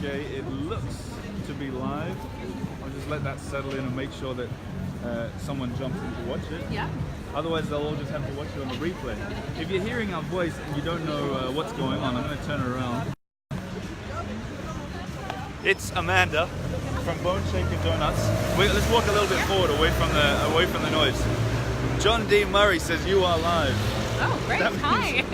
Montorgueil. It looks to be live. I'll just let that settle in and make sure that someone jumps in to watch it. Yeah. Otherwise, they'll all just have to watch it on the replay. If you're hearing our voice and you don't know what's going on, I'm going to turn around. It's Amanda from Boneshaker Doughnuts. Let's walk a little bit forward, away from the noise. John D. Murray says you are live. Oh, great! Hi.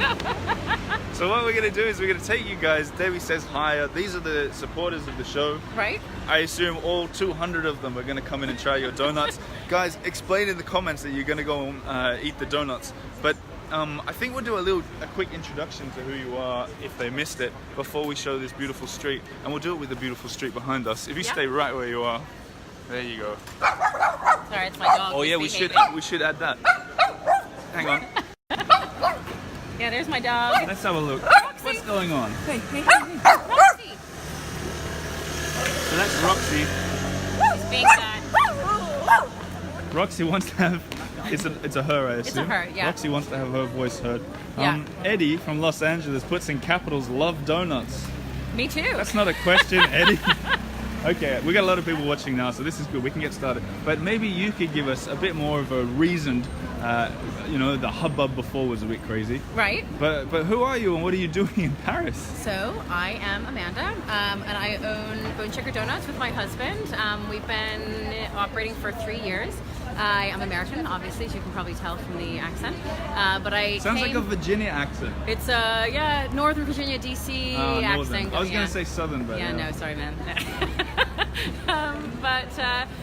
So what we're going to do is we're going to take you guys. Debbie says hi. These are the supporters of the show. Right. I assume all 200 of them are going to come in and try your donuts. Guys, explain in the comments that you're going to go eat the donuts. But I think we'll do a quick introduction to who you are if they missed it before we show this beautiful street. And we'll do it with the beautiful street behind us. If you stay right where you are. There you go. Sorry, it's my dog. Oh yeah, we should add that. Hang on. Yeah, there's my dog. Let's have a look. Roxy. What's going on? Hey. Roxy. So that's Roxy. She's being sad. Roxy wants to have. It's a her, I assume. It's a her, yeah. Roxy wants to have her voice heard. Yeah. Eddie from Los Angeles puts in capitals, love donuts. Me too. That's not a question, Eddie. Okay, we got a lot of people watching now, so this is good. We can get started. But maybe you could give us a bit more of a reasoned, the hubbub before was a bit crazy. Right. But who are you and what are you doing in Paris? So I am Amanda, and I own Boneshaker Doughnuts with my husband. We've been operating for 3 years. I am American, obviously, as you can probably tell from the accent. But I sounds like a Virginia accent. It's Northern Virginia, DC accent. I was going to say Southern, but no, sorry, man. But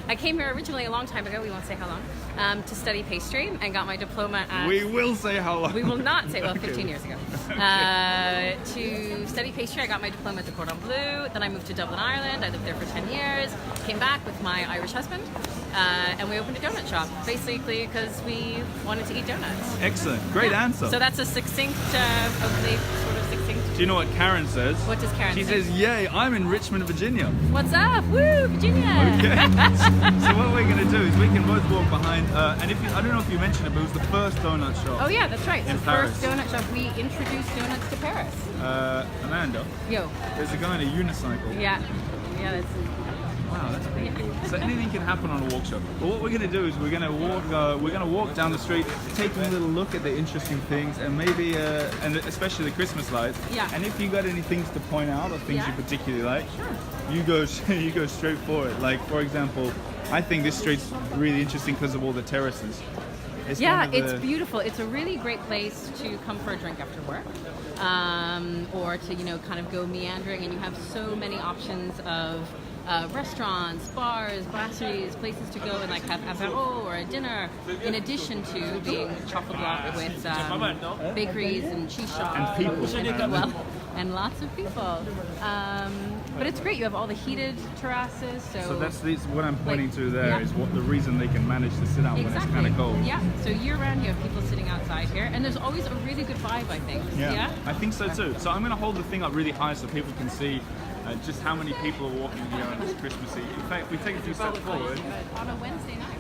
I came here originally a long time ago. We won't say how long, to study pastry and got my diploma at. We will say how long. We will not say. Well, 15 years ago. Okay. To study pastry, I got my diploma at the Cordon Bleu. Then I moved to Dublin, Ireland. I lived there for 10 years. Came back with my Irish husband, and we opened a donut shop, basically because we wanted to eat donuts. Excellent. Great answer. So that's a succinct, hopefully sort of succinct. Do you know what Karen says? What does Karen say? She says, yay, I'm in Richmond, Virginia. What's up? Woo, Virginia! Okay. So what we're going to do is we can both walk behind, and I don't know if you mentioned it, but it was the first donut shop. Oh yeah, that's right. It's the Paris. first donut shop. We introduced donuts to Paris. Amanda. Yo. There's a guy on a unicycle. Yeah, that's... Wow, that's pretty cool. So anything can happen on a walk shop. But what we're going to do is we're going to walk down the street, take a little look at the interesting things, and maybe and especially the Christmas lights. Yeah. And if you got any things to point out or things you particularly like, sure. you go straight for it. Like for example, I think this street's really interesting because of all the terraces. It's beautiful. It's a really great place to come for a drink after work, or to kind of go meandering, and you have so many options of restaurants, bars, brasseries, places to go and like have apéro or a dinner, in addition to being chock-a-block with bakeries and cheese shops and people, and lots of people. But it's great. You have all the heated terraces. So that's what I'm pointing to there is what the reason they can manage to sit out when it's kind of cold. Yeah. So year round you have people sitting outside here, and there's always a really good vibe, I think. Yeah. I think so too. So I'm going to hold the thing up really high so people can see just how many people are walking here on this Christmas Eve. In fact, if we take a few steps forward. On a Wednesday night.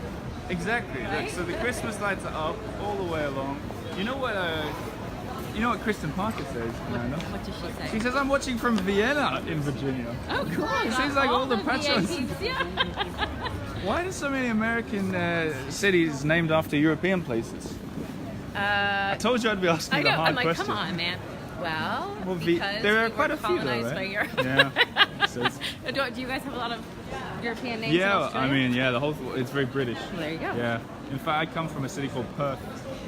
Exactly. Right? Look, so the Christmas lights are up all the way along. You know what Kristen Parker says, Amanda? What does she say? She says, I'm watching from Vienna in Virginia. Oh, cool. It seems like all the patrons. Yeah. Why are so many American cities named after European places? I told you I'd be asking the hard question. Come on, man. Well, because there are we quite were a few, though, colonized right? by Europe. Yeah. So do you guys have a lot of European names? Yeah, in Australia? the whole it's very British. Well, there you go. Yeah. In fact, I come from a city called Perth,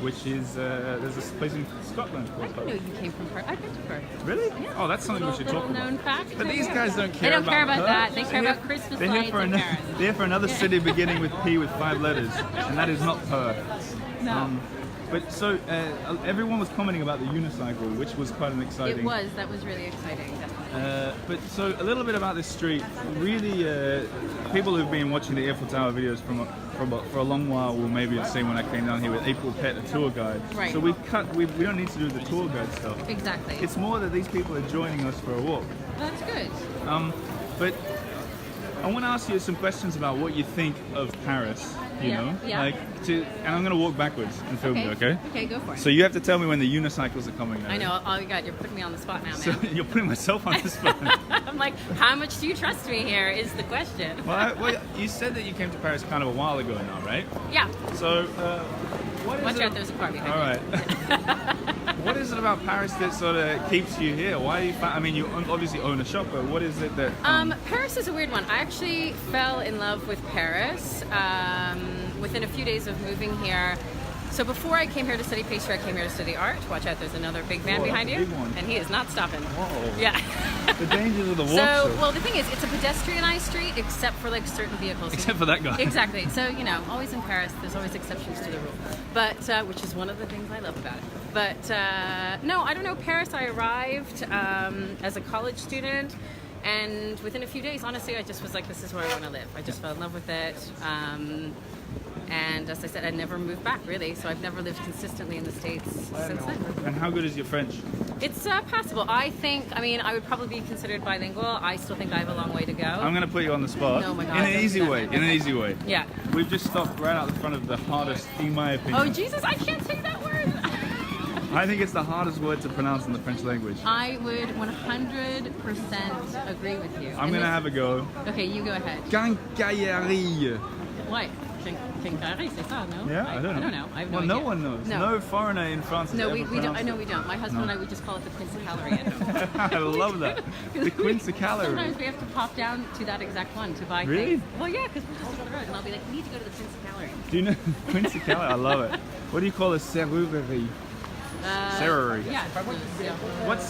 which is there's a place in Scotland called Perth. I didn't know you came from Perth. I've been to Perth. Really? Yeah. Oh, that's something we should talk about. Known fact. But these guys don't care. They don't care about Perth. that. They care about Christmas lights and Paris. They're here for another city beginning with P with 5 letters, and that is not Perth. No. But so everyone was commenting about the unicycle, which was quite an exciting. It was. That was really exciting. Definitely. But so a little bit about this street. Really, people who've been watching the Eiffel Tower videos for a long while will maybe have seen when I came down here with April Pett, a tour guide. Right. So we don't need to do the tour guide stuff. Exactly. It's more that these people are joining us for a walk. That's good. But I want to ask you some questions about what you think of Paris. You know, yeah. and I'm gonna walk backwards and film you. Okay. Okay, go for it. So you have to tell me when the unicycles are coming. I know. Oh my God, you're putting me on the spot now, man. So you're putting myself on the spot. I'm like, how much do you trust me here? Is the question. Well, you said that you came to Paris kind of a while ago now, right? Yeah. So what is Watch it? out, there's a car behind All right. What is it about Paris that sort of keeps you here? Why do you? I mean, you obviously own a shop, but what is it that? Paris is a weird one. I actually fell in love with Paris within a few days of moving here. So before I came here to study pastry, I came here to study art. Watch out, there's another big van behind you. Big one. And he is not stopping. Whoa. Yeah. The dangers of the walk. So, well, the thing is, it's a pedestrianized street except for like certain vehicles. Except for that guy. Exactly. So, you know, always in Paris, there's always exceptions to the rule. But, which is one of the things I love about it. But, no, I don't know. Paris, I arrived as a college student. And within a few days, honestly, I just was like, this is where I want to live. I just fell in love with it. And as I said, I never moved back, really. So I've never lived consistently in the States since then. And how good is your French? It's passable. I mean, I would probably be considered bilingual. I still think I have a long way to go. I'm going to put you on the spot. Oh my God, in an don't easy do that. way. In an easy way. Yeah. We've just stopped right out the front of the hardest, in my opinion. Oh, Jesus, I can't say that word. I think it's the hardest word to pronounce in the French language. I would 100% agree with you. I'm going to have a go. Okay, you go ahead. Quincaillerie. What? Quincaillerie, c'est ça, no? Yeah, I don't know. I have no Well, no idea. one knows. No. No foreigner in France has No, ever we don't. pronounced I know it. we don't. My husband and I would just call it the Quincaillerie. I love that. The Quincaillerie. Sometimes we have to pop down to that exact one to buy Really? things. Well, yeah, because we're just on the road, and I'll be like, we need to go to the Quincaillerie. Do you know Quincaillerie? I love it. What do you call a serrurerie? Serrurerie. Yeah. What's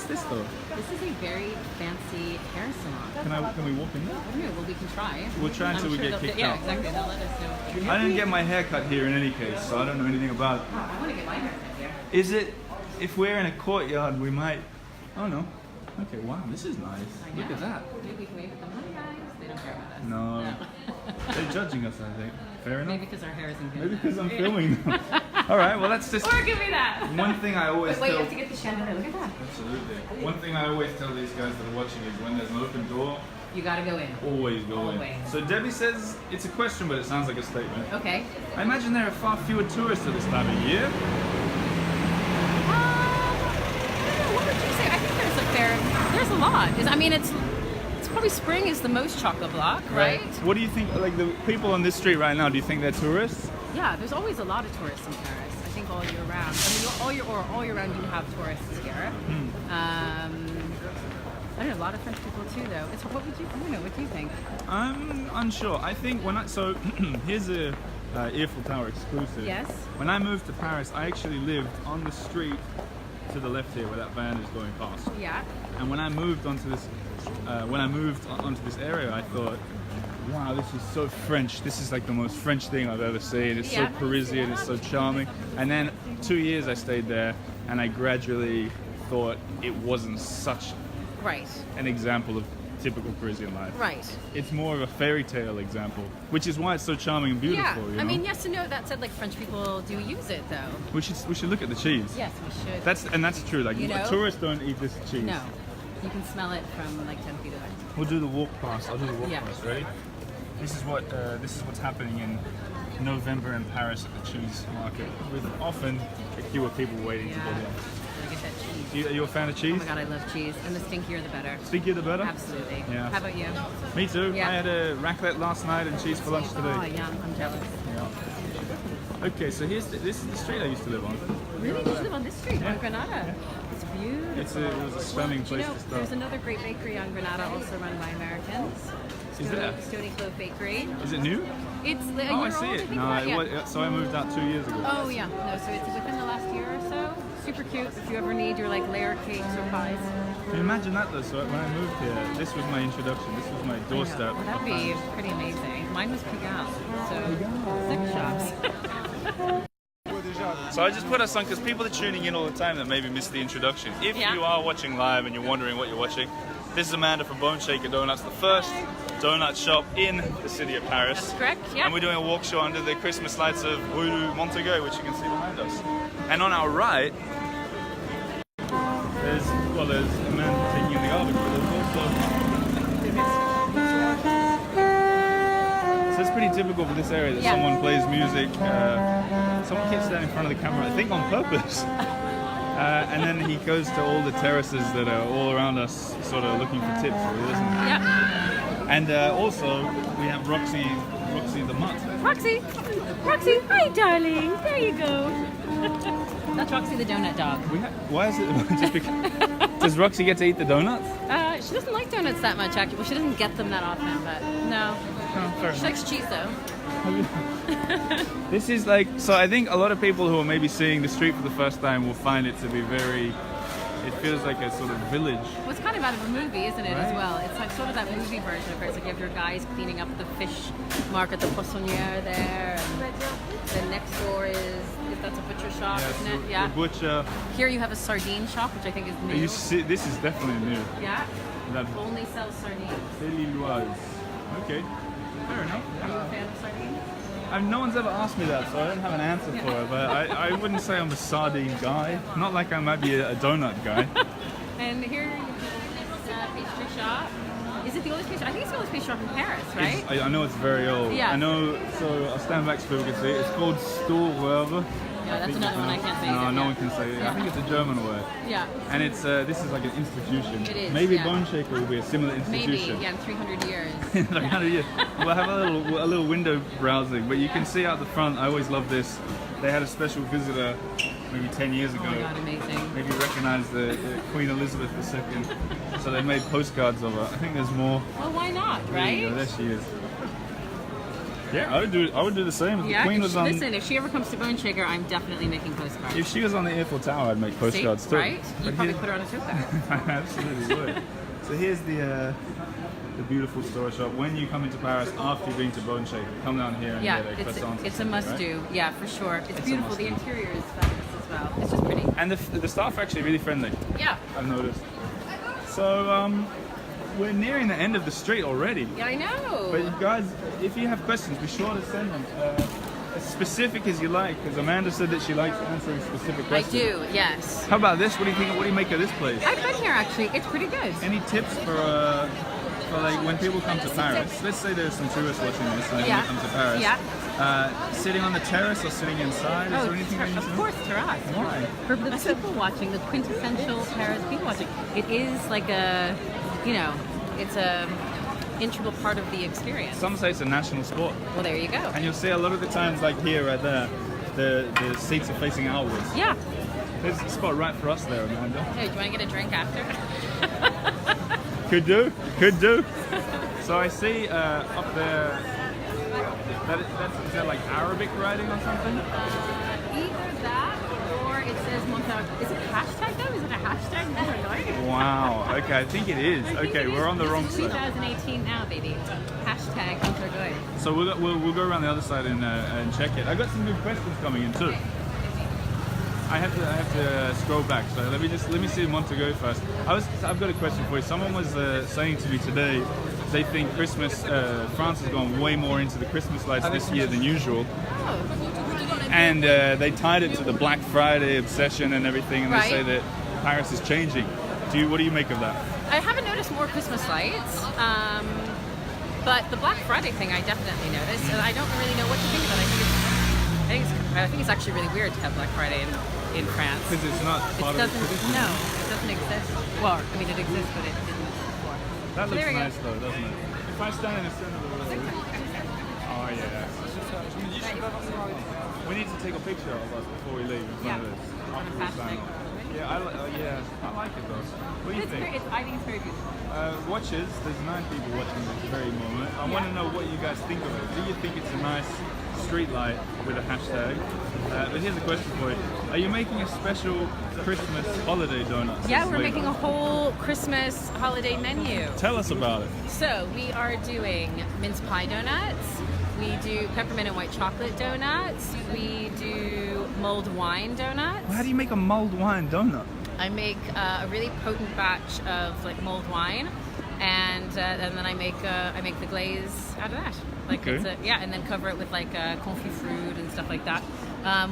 this though? This is a very fancy hair salon. Can we walk in there? Well, we can try. We'll try until we get kicked yeah, out. exactly. They'll let us know. I didn't get my hair cut here in any case, so I don't know anything about it. I want to get my hair cut here. Is it, if we're in a courtyard, we might, oh no. Okay, wow, this is nice. Look at that. Maybe we can wave at them. Hi guys. They don't care about us. No. They're judging us, I think. Fair enough. Maybe because our hair isn't good. Maybe because I'm filming them. All right, well that's just Or give me that. one thing I always Wait, you tell. have to get the chandelier. Look at that. Absolutely. One thing I always tell these guys that are watching is when there's an open door, You gotta go in. always go in. Always. So Debbie says it's a question, but it sounds like a statement. Okay. I imagine there are far fewer tourists at this time of year. What would you say? I think there's a lot. I mean, it's probably spring is the most chock-a-block, right? What do you think, like the people on this street right now, do you think they're tourists? Yeah, there's always a lot of tourists in Paris. I think all year round. I mean, all year round you have tourists here. I don't know, a lot of French people too, though. I don't know, what do you think? I'm unsure. I think so here's a Eiffel Tower exclusive. Yes. When I moved to Paris, I actually lived on the street to the left here where that van is going past. Yeah. And when I moved onto this area, I thought, wow, this is so French. This is like the most French thing I've ever seen. It's so Parisian, it's so charming. And then 2 years I stayed there, and I gradually thought it wasn't such an example of typical Parisian life. Right. It's more of a fairy tale example, which is why it's so charming and beautiful. Yeah. You know? I mean, yes and no. That said, like French people do use it, though. We should look at the cheese. Yes, we should. That's true. Like tourists don't eat this cheese. No. You can smell it from like 10 feet away. We'll do the walk past. I'll do the walk Yeah. past. Ready? This is what's happening in November in Paris at the cheese market, with often a queue of people waiting to go in. Gotta get that cheese. Are you a fan of cheese? Oh my god, I love cheese. And the stinkier the better. Stinkier the better? Absolutely. Yeah. How about you? Me too. Yeah. I had a raclette last night and cheese for lunch today. Oh, yum. I'm jealous. Yeah. Okay, so this is the street I used to live on. Really? Did you live on this street? On Granada? It's beautiful. It was a stunning Do you place know, to start. there's another great bakery on Granada also run by Americans. Is there? Stony Clove Bakery. Is it new? It's a year Oh, I old, see I it. think, No, right? Yeah. so I moved out 2 years ago. Oh yeah, no, so it's within the last year or so. Super cute if you ever need your like layer cakes or pies. Can you imagine that though? So when I moved here, this was my introduction. This was my doorstep. Well, that'd be pretty amazing. Mine was Pigalle, so 6 shops. So I just put us on because people are tuning in all the time that maybe missed the introduction. If you are watching live and you're wondering what you're watching, this is Amanda from Boneshaker Doughnuts, the first donut shop in the city of Paris. That's correct, yeah. And we're doing a walk show under the Christmas lights of Rue Montorgueil, which you can see behind us. And on our right, there's a man taking in the garbage, but there's also typical for this area that Yeah. someone plays music. Someone keeps that in front of the camera, I think on purpose. And then he goes to all the terraces that are all around us, sort of looking for tips, really, isn't he? Yeah. And also, we have Roxy the mutt. Roxy, hi darling. There you go. That's Roxy the donut dog. Why is it just because? Does Roxy get to eat the donuts? She doesn't like donuts that much, actually. Well, she doesn't get them that often, but no. Oh, fair She enough. likes cheese, though. This is like, so I think a lot of people who are maybe seeing the street for the first time will find it to be it feels like a sort of village. Well, it's kind of out of a movie, isn't it, as Right. well? It's like sort of that movie version of it. It's like you have your guys cleaning up the fish market, the poissonnière there, and then next door that's a butcher shop, isn't it? Yeah. The butcher. Here you have a sardine shop, which I think is new. You see, this is definitely new. Yeah. That Only sells sardines. Lilloise. Okay, fair enough. Are you a fan of sardines? No one's ever asked me that, so I don't have an answer for it. But I wouldn't say I'm a sardine guy. Not like I might be a donut guy. And here is a pastry shop. Is it the oldest pastry? I think it's the oldest pastry shop in Paris, right? I know it's very old. Yeah. I know. So I'll stand back so people can see it. It's called Stourwerve. Yeah, that's another one I can't say. No, either, no yeah. one can say it. I Yeah. think it's a German word. Yeah. And it's this is like an institution. It is, Maybe yeah. Boneshaker will be a similar Maybe, institution. yeah, in 300 years. In 300 years. We'll have a little window browsing, but you can see out the front. I always love this. They had a special visitor maybe 10 years ago. Oh my god, amazing. Maybe recognized the Queen Elizabeth II, so they made postcards of her. I think there's more. Well, why not, There you go, right? there she is. Yeah, I would do the same. If Yeah, the Queen if was she, on. listen, if she ever comes to Boneshaker, I'm definitely making postcards. If she was on the Eiffel Tower, I'd make postcards See? too. Right? But You'd probably here- put her on a tote bag. I absolutely would. So here's the beautiful store shop. When you come into Paris after you've been to Boneshaker, come down here and Yeah, get a croissant. or it's a something, must right? do. Yeah, for sure. It's It's a beautiful. The must-do. interior is fabulous as well. It's just pretty. And the staff are actually really friendly. Yeah. I've noticed. So we're nearing the end of the street already. Yeah, I know. But you guys, if you have questions, be sure to send them. As specific as you like, because Amanda said that she likes answering specific I questions. do, yes. How about this? What do you think? What do you make of this place? I've been here actually. It's pretty good. Any tips for like when people come to Paris? Let's say there's some tourists watching this and they Yeah. want to come to Paris. Yeah. Sitting on the terrace or sitting inside? Is there anything they need to of know? course, terrace. Why? For the people watching, the quintessential Paris people watching, it is like a, it's a integral part of the experience. Some say it's a national sport. Well, there you go. And you'll see a lot of the times, like here, right there, the seats are facing outwards. Yeah. There's a spot right for us there, Amanda. Hey, do you want to get a drink after? Could do, could do. So I see up there, is that like Arabic writing or something? Either that or it says Montorgueil. Is it a hashtag though? Is it a hashtag Montorgueil? Wow, okay, I think it is. I think Okay, it we're is. on the This wrong is side. 2018 now, baby. Hashtag Montorgueil. So we'll go around the other side and check it. I got some good questions coming in too. I have to scroll back. So let me see Montorgueil first. I've got a question for you. Someone was saying to me today, they think France has gone way more into the Christmas lights this year than usual, Oh. and they tied it to the Black Friday obsession and everything, and they say Right. that Paris is changing. What do you make of that? I haven't noticed more Christmas lights, but the Black Friday thing I definitely noticed, and I don't really know what to think about it. I think it's actually really weird to have Black Friday in France. Because it's not part It of the doesn't. tradition. No, it doesn't exist. Well, I mean, it exists, but it didn't before. That So there looks we go. nice though, doesn't it? If I stand in the center of the road. Oh yeah. We need to take a picture of us before we leave in front of this. After we sign off. Yeah, I like it though. What do you think? I think it's very beautiful. Watchers, there's 9 people watching this very moment. I want to know what you guys think of it. Do you think it's a nice street light with a hashtag? But here's a question for you. Are you making a special Christmas holiday donut? Yeah, we're making a whole Christmas holiday menu. Tell us about it. So we are doing mince pie donuts. We do peppermint and white chocolate donuts. We do mulled wine donuts. How do you make a mulled wine donut? I make a really potent batch of like mulled wine, and then I make the glaze out of that. Like Okay. and then cover it with like confit fruit and stuff like that.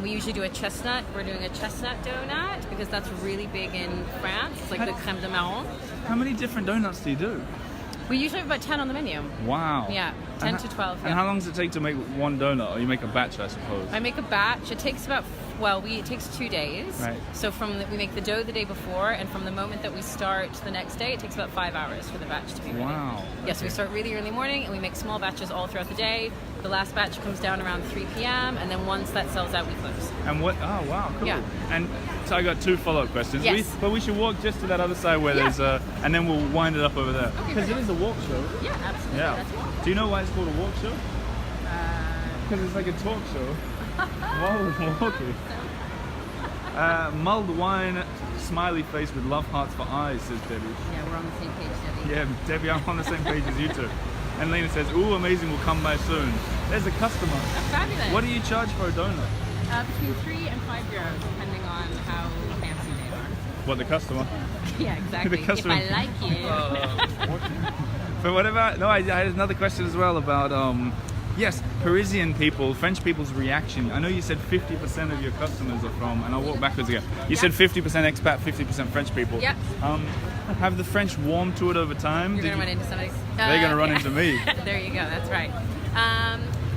We usually do a chestnut. We're doing a chestnut donut because that's really big in France. It's like the crème de marron. How many different donuts do you do? We usually have about 10 on the menu. Wow. Yeah, 10 to 12. And yeah. how long does it take to make one donut? Or you make a batch, I suppose? I make a batch. It takes about, it takes 2 days. Right. So we make the dough the day before, and from the moment that we start the next day, it takes about 5 hours for the batch to be ready. Wow. Yes, we start really early morning, and we make small batches all throughout the day. The last batch comes down around 3 p.m., and then once that sells out, we close. And what? Oh, wow, cool. Yeah. And so I got 2 follow-up questions. Yes. But we should walk just to that other side where there's and then we'll wind it up over there. Because it is a walk show. Yeah, absolutely. Yeah. That's it. Do you know why it's called a walk show? Because it's like a talk show while we're walking. Mulled wine, smiley face with love hearts for eyes, says Debbie. Yeah, we're on the same page, Debbie. Yeah, Debbie, I'm on the same page as you two. And Lena says, ooh, amazing, will come by soon. There's a customer. That's fabulous. What do you charge for a donut? Between €3 and €5, depending on how fancy they are. What, the customer? Yeah, exactly. The customer. If I like you. But what about, no, I had another question as well about, yes, Parisian people, French people's reaction. I know you said 50% of your customers are from, and I'll walk backwards again. You said 50% expat, 50% French people. Yep. Have the French warmed to it over time? You're going to run into somebody. They're going to run into me. There you go, that's right.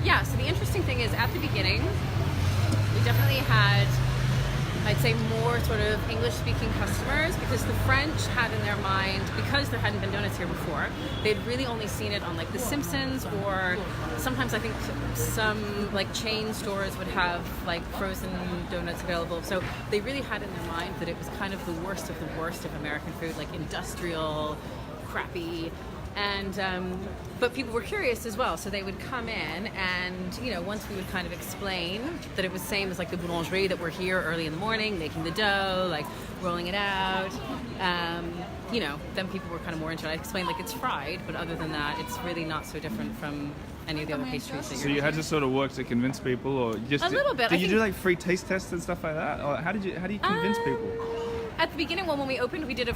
Yeah, so the interesting thing is at the beginning, we definitely had, I'd say, more sort of English-speaking customers because the French had in their mind, because there hadn't been donuts here before, they'd really only seen it on like The Simpsons, or sometimes I think some like chain stores would have like frozen donuts available. So they really had in their mind that it was kind of the worst of American food, like industrial, crappy. And but people were curious as well, so they would come in, and you know, once we would kind of explain that it was same as like the boulangerie, that we're here early in the morning making the dough, like rolling it out, you know, then people were kind of more into it. I explained like it's fried, but other than that, it's really not so different from any of the other pastries that So you had to sort of work to convince people, or just a little bit. Did you do like free taste tests and stuff like that, or how do you convince people? At the beginning, when we opened, we did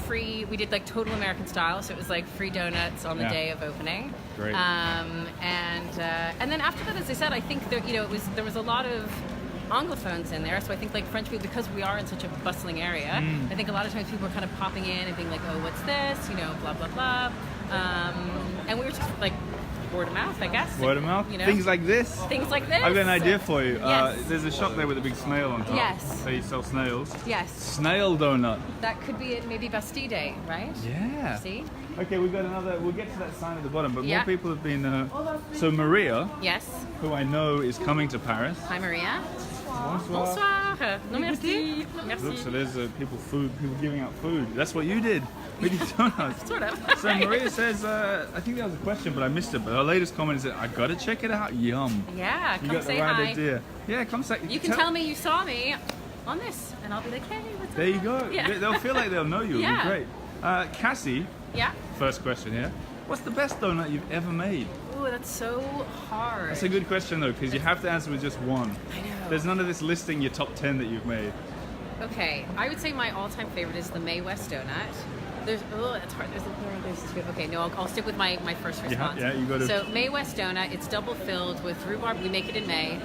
like total American style, so it was like free donuts on the day of opening. Great. And then after that, as I said, I think there, you know, there was a lot of Anglophones in there, so I think like French people, because we are in such a bustling area, I think a lot of times people were kind of popping in and being like, oh, what's this? You know, blah blah blah. And we were just like word of mouth, I guess. Word of mouth? You know? Things like this? Things like this. I've got an idea for you. Yes. There's a shop there with a big snail on top. Yes. They sell snails. Yes. Snail donut. That could be it, maybe Bastille Day, right? Yeah. See? Okay, we've got another, we'll get to that sign at the bottom, but Yeah. more people have been, so Maria, Yes. who I know is coming to Paris. Hi, Maria. Bonsoir. Bonsoir. Non, merci. Merci. Look, so there's people giving out food. That's what you did with your donuts. Sort of. So Maria says, I think that was a question, but I missed it. But her latest comment is that I gotta check it out. Yum. Yeah, You come got say the right hi. idea. Yeah, come say. You can tell me you saw me on this, and I'll be like, hey, what's up? There you go. Yeah. They'll feel like they'll know you. It'll Yeah. be great. Cassie, Yeah. first question here. What's the best donut you've ever made? Ooh, that's so hard. That's a good question though, because you have to answer with just one. I know. There's none of this listing your top 10 that you've made. Okay, I would say my all-time favorite is the May West donut. It's hard. There's two. Okay, no, I'll stick with my first response. Yeah, you got to. So May West donut, it's double filled with rhubarb. We make it in May.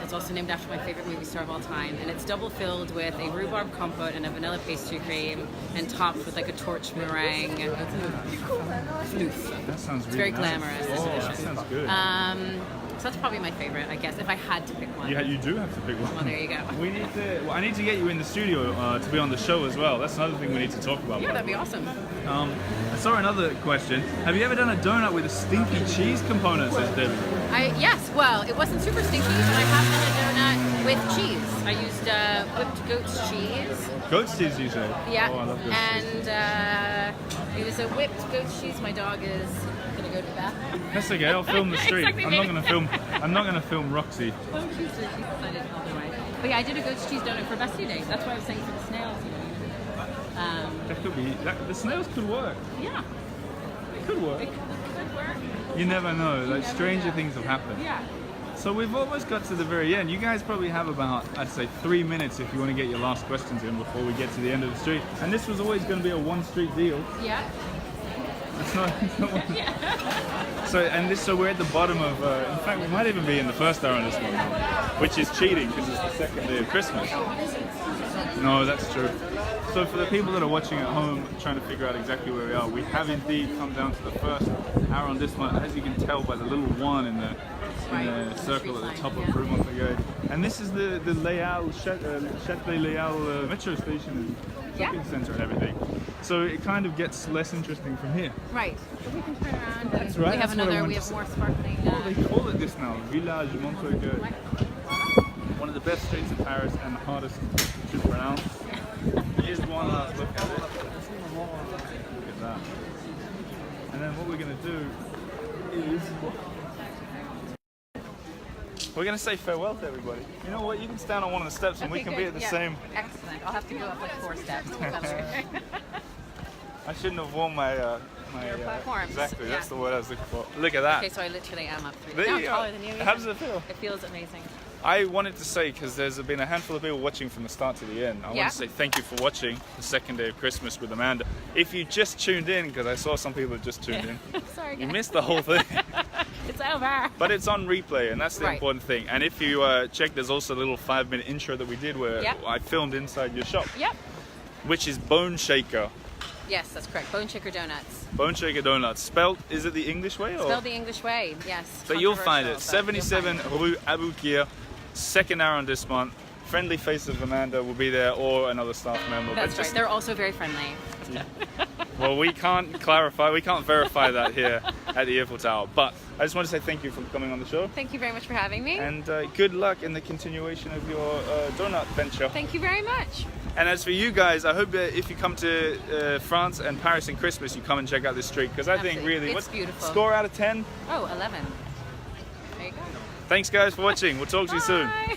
It's also named after my favorite movie star of all time, and it's double filled with a rhubarb compote and a vanilla pastry cream, and topped with like a torch meringue. That sounds really It's very nice. glamorous. It's Oh, that delicious. sounds good. So that's probably my favorite, I guess, if I had to pick one. You do have to pick one. Well, there you go. I need to get you in the studio to be on the show as well. That's another thing we need to talk about. Yeah, that'd be awesome. I saw another question. Have you ever done a donut with a stinky cheese component, says Debbie? Yes, well, it wasn't super stinky, but I have done a donut with cheese. I used whipped goat's cheese. Goat's cheese, you say? Yeah, Oh, I love goat's cheese. and it was a whipped goat's cheese. My dog is gonna go to the bathroom. That's okay. I'll film the street. Exactly, I'm not gonna film Roxy. Oh, she's decided otherwise. But yeah, I did a goat's cheese donut for Bastille Day. That's why I was saying for the snails. That could be. The snails could work. Yeah, It could work. it could work. You never know. Like never stranger know. things have happened. Yeah. So we've almost got to the very end. You guys probably have about, I'd say, 3 minutes if you want to get your last questions in before we get to the end of the street. And this was always going to be a one street deal. Yeah. It's not one. So we're at the bottom of. In fact, we might even be in the first arrondissement, which is cheating because it's the second day of Christmas. No, that's true. So for the people that are watching at home, trying to figure out exactly where we are, we have indeed come down to the first arrondissement, as you can tell by the little one in the circle at the top of Rue Montorgueil. And this is the Châtelet-Léal metro station and shopping centre and everything. So it kind of gets less interesting from here. Right. So we can turn around. That's right. We have we have more sparkling. Oh, they call it this now, Village Montorgueil. One of the best streets in Paris and the hardest to pronounce. Here's one last look at it. Look at that. And then what we're going to do is we're going to say farewell to everybody. You know what? You can stand on one of the steps and we can be at the same. Excellent. I'll have to go up like 4 steps. I shouldn't have worn my platforms. Exactly. That's the word I was looking for. Look at that. Okay, so I literally am up 3. There Now you I'm go. taller than you. How does it feel? It feels amazing. I wanted to say, because there's been a handful of people watching from the start to the end, I want to say thank you for watching the second day of Christmas with Amanda. If you just tuned in, because I saw some people that just tuned in, Sorry, you missed the whole thing. It's over. But it's on replay, and that's the important thing. And if you check, there's also a little 5-minute intro that we did where I filmed inside your shop. Yep. Which is Boneshaker. Yes, that's correct. Boneshaker Doughnuts. Boneshaker Doughnuts. Spelled, is it the English way? Or? Spelled the English way, yes. So you'll find it. 77 Rue Montorgueil, second arrondissement. Friendly face of Amanda will be there, or another staff member. That's right. They're also very friendly. Well, we can't verify that here at the Eiffel Tower. But I just want to say thank you for coming on the show. Thank you very much for having me. And good luck in the continuation of your donut venture. Thank you very much. And as for you guys, I hope that if you come to France and Paris in Christmas, you come and check out this street, because I think really, it's beautiful. Score out of 10? Oh, 11. There you go. Thanks guys for watching. We'll talk to you soon. Bye.